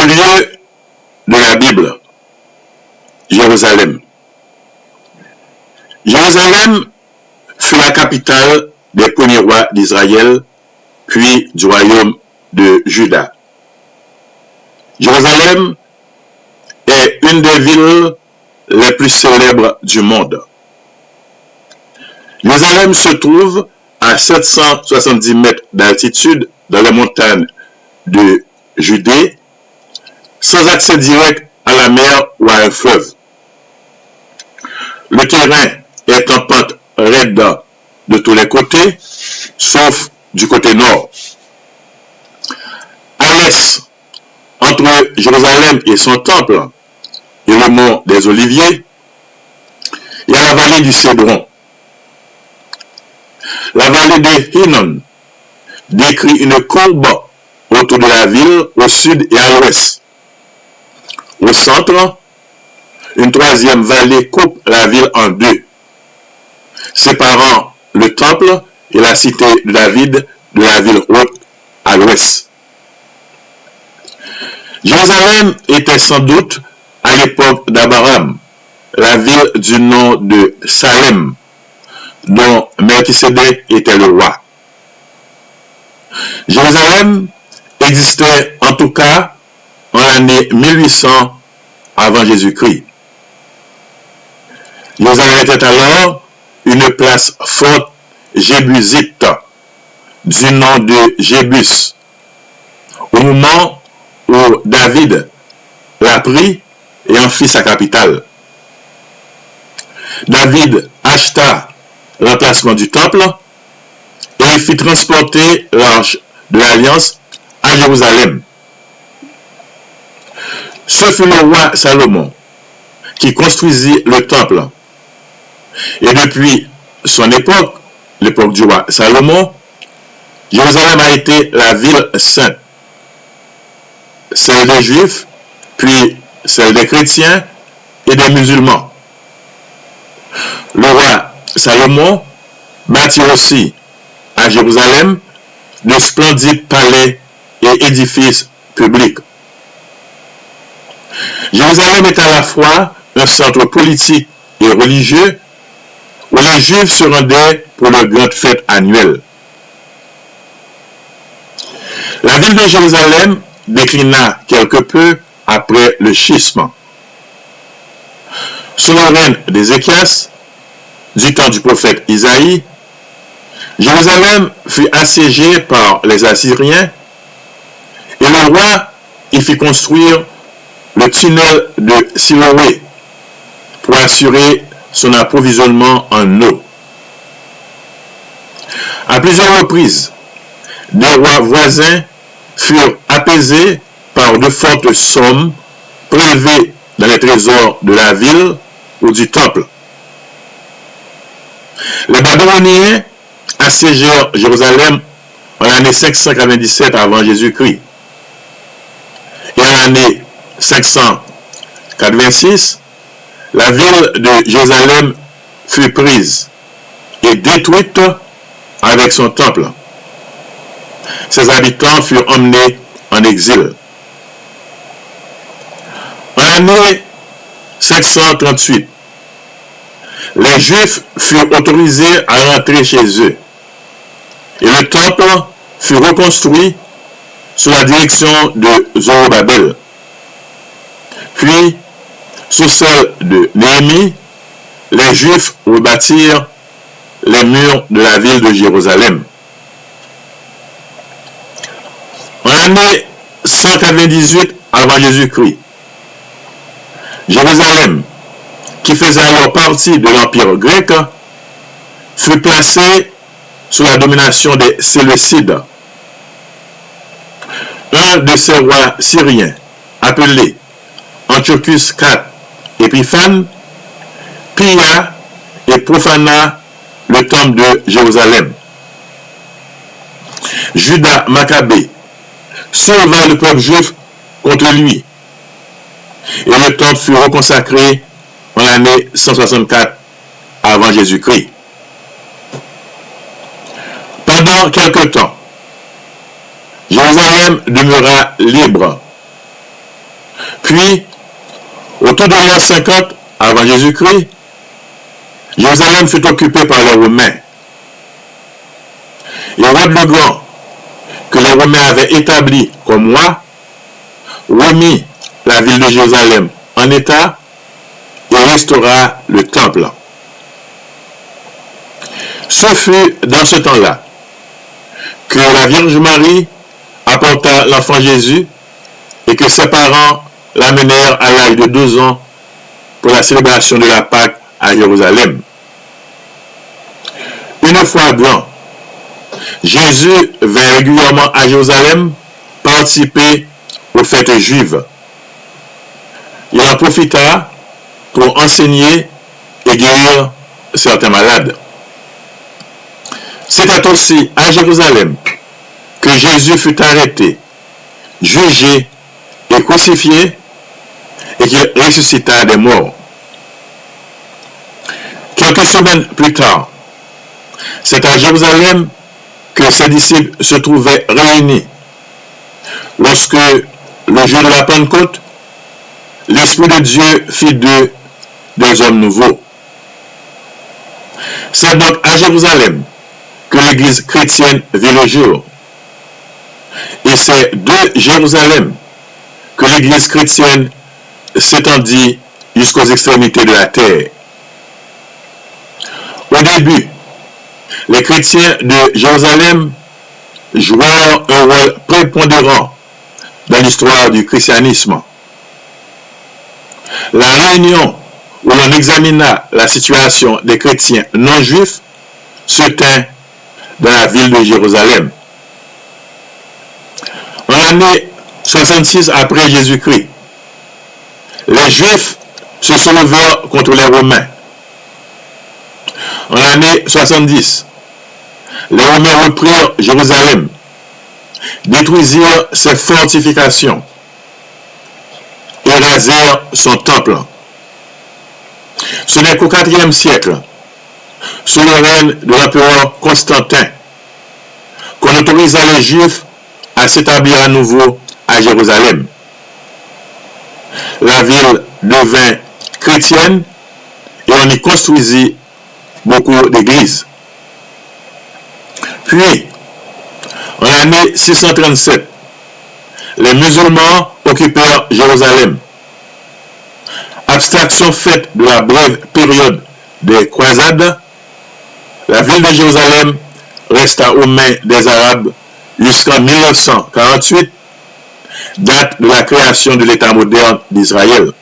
lieu de la Bible, Jérusalem. Jérusalem fut la capitale des premiers rois d'Israël, puis du royaume de Juda. Jérusalem est une des villes les plus célèbres du monde. Jérusalem se trouve à 770 mètres d'altitude dans les montagnes de Judée, sans accès direct à la mer ou à un fleuve. Le terrain est en pente raide de tous les côtés, sauf du côté nord. À l'est, entre Jérusalem et son temple, et le mont des Oliviers, il y a la vallée du Cédron. La vallée de Hinnom décrit une courbe autour de la ville au sud et à l'ouest. Au centre, une troisième vallée coupe la ville en deux, séparant le temple et la cité de David de la ville haute à l'ouest. Jérusalem était sans doute, à l'époque d'Abraham, la ville du nom de Salem, dont Melchisédek était le roi. Jérusalem existait en tout cas en l'année 1800 avant Jésus-Christ. Jérusalem était alors une place forte jébusite du nom de Jébus, au moment où David l'a pris et en fit sa capitale. David acheta l'emplacement du temple et il fit transporter l'arche de l'Alliance à Jérusalem. Ce fut le roi Salomon qui construisit le temple. Et depuis son époque, l'époque du roi Salomon, Jérusalem a été la ville sainte, celle des Juifs, puis celle des chrétiens et des musulmans. Le roi Salomon bâtit aussi à Jérusalem de splendides palais et édifices publics. Jérusalem est à la fois un centre politique et religieux où les Juifs se rendaient pour leur grande fête annuelle. La ville de Jérusalem déclina quelque peu après le schisme. Sous le règne d'Ézéchias, du temps du prophète Isaïe, Jérusalem fut assiégée par les Assyriens et le roi y fit construire le tunnel de Siloé pour assurer son approvisionnement en eau. À plusieurs reprises, des rois voisins furent apaisés par de fortes sommes prélevées dans les trésors de la ville ou du temple. Les Babyloniens assiégèrent Jérusalem en l'année 597 avant Jésus-Christ. Et en l'année 586, la ville de Jérusalem fut prise et détruite avec son temple. Ses habitants furent emmenés en exil. En l'année 538, les Juifs furent autorisés à rentrer chez eux et le temple fut reconstruit sous la direction de Zorobabel. Puis, sous celle de Néhémie, les Juifs rebâtirent les murs de la ville de Jérusalem. En l'année 198 avant Jésus-Christ, Jérusalem, qui faisait alors partie de l'Empire grec, fut placée sous la domination des Séleucides. Un de ces rois syriens, appelé Antiochus IV Épiphane, pilla et profana le temple de Jérusalem. Judas Maccabée sauva le peuple juif contre lui et le temple fut reconsacré en l'année 164 avant Jésus-Christ. Pendant quelque temps, Jérusalem demeura libre Puis, autour de l'an 50 avant Jésus-Christ, Jérusalem fut occupée par les Romains. Hérode le Grand, que les Romains avaient établi comme roi, remit la ville de Jérusalem en état et restaura le temple. Ce fut dans ce temps-là que la Vierge Marie apporta l'enfant Jésus et que ses parents l'amenèrent à l'âge de 12 ans pour la célébration de la Pâque à Jérusalem. Une fois grand, Jésus vint régulièrement à Jérusalem participer aux fêtes juives. Il en profita pour enseigner et guérir certains malades. C'était aussi à Jérusalem que Jésus fut arrêté, jugé et crucifié et qu'il ressuscita des morts. Quelques semaines plus tard, c'est à Jérusalem que ses disciples se trouvaient réunis lorsque, le jour de la Pentecôte, l'Esprit de Dieu fit d'eux des hommes nouveaux. C'est donc à Jérusalem que l'Église chrétienne vit le jour. Et c'est de Jérusalem que l'Église chrétienne s'étendit jusqu'aux extrémités de la terre. Au début, les chrétiens de Jérusalem jouèrent un rôle prépondérant dans l'histoire du christianisme. La réunion où l'on examina la situation des chrétiens non juifs se tint dans la ville de Jérusalem. En l'année 66 après Jésus-Christ, les Juifs se soulevèrent contre les Romains. En l'année 70, les Romains reprirent Jérusalem, détruisirent ses fortifications et rasèrent son temple. Ce n'est qu'au IVe siècle, sous le règne de l'empereur Constantin, qu'on autorisa les Juifs à s'établir à nouveau à Jérusalem. La ville devint chrétienne et on y construisit beaucoup d'églises. Puis, en l'année 637, les musulmans occupèrent Jérusalem. Abstraction faite de la brève période des croisades, la ville de Jérusalem resta aux mains des Arabes jusqu'en 1948, date de la création de l'État moderne d'Israël.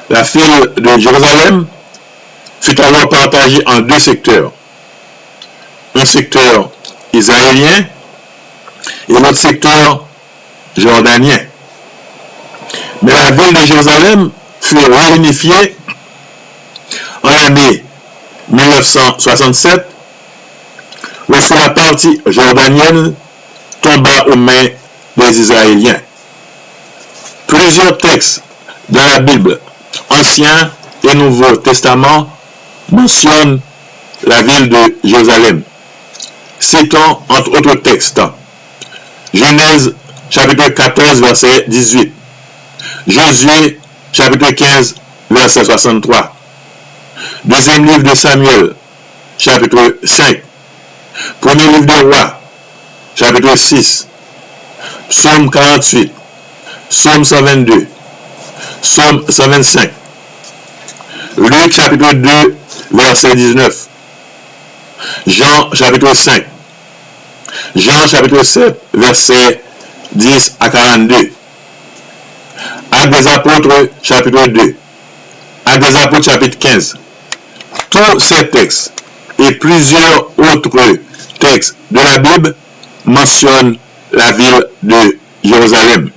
La ville de Jérusalem fut alors partagée en deux secteurs. Un secteur israélien et l'autre secteur jordanien. Mais la ville de Jérusalem fut réunifiée en l'année 1967, lorsque la partie jordanienne tomba aux mains des Israéliens. Plusieurs textes dans la Bible, Ancien et Nouveau Testament, mentionnent la ville de Jérusalem. Citons entre autres textes Genèse chapitre 14 verset 18, Josué chapitre 15 verset 63, deuxième livre de Samuel chapitre 5, premier livre des rois chapitre 6, Psaume 48, Psaume 122, Psaume 125, Luc chapitre 2 verset 19, Jean chapitre 5, Jean chapitre 7 verset 10 à 42, Actes des apôtres chapitre 2, Actes des apôtres chapitre 15. Tous ces textes et plusieurs autres textes de la Bible mentionnent la ville de Jérusalem.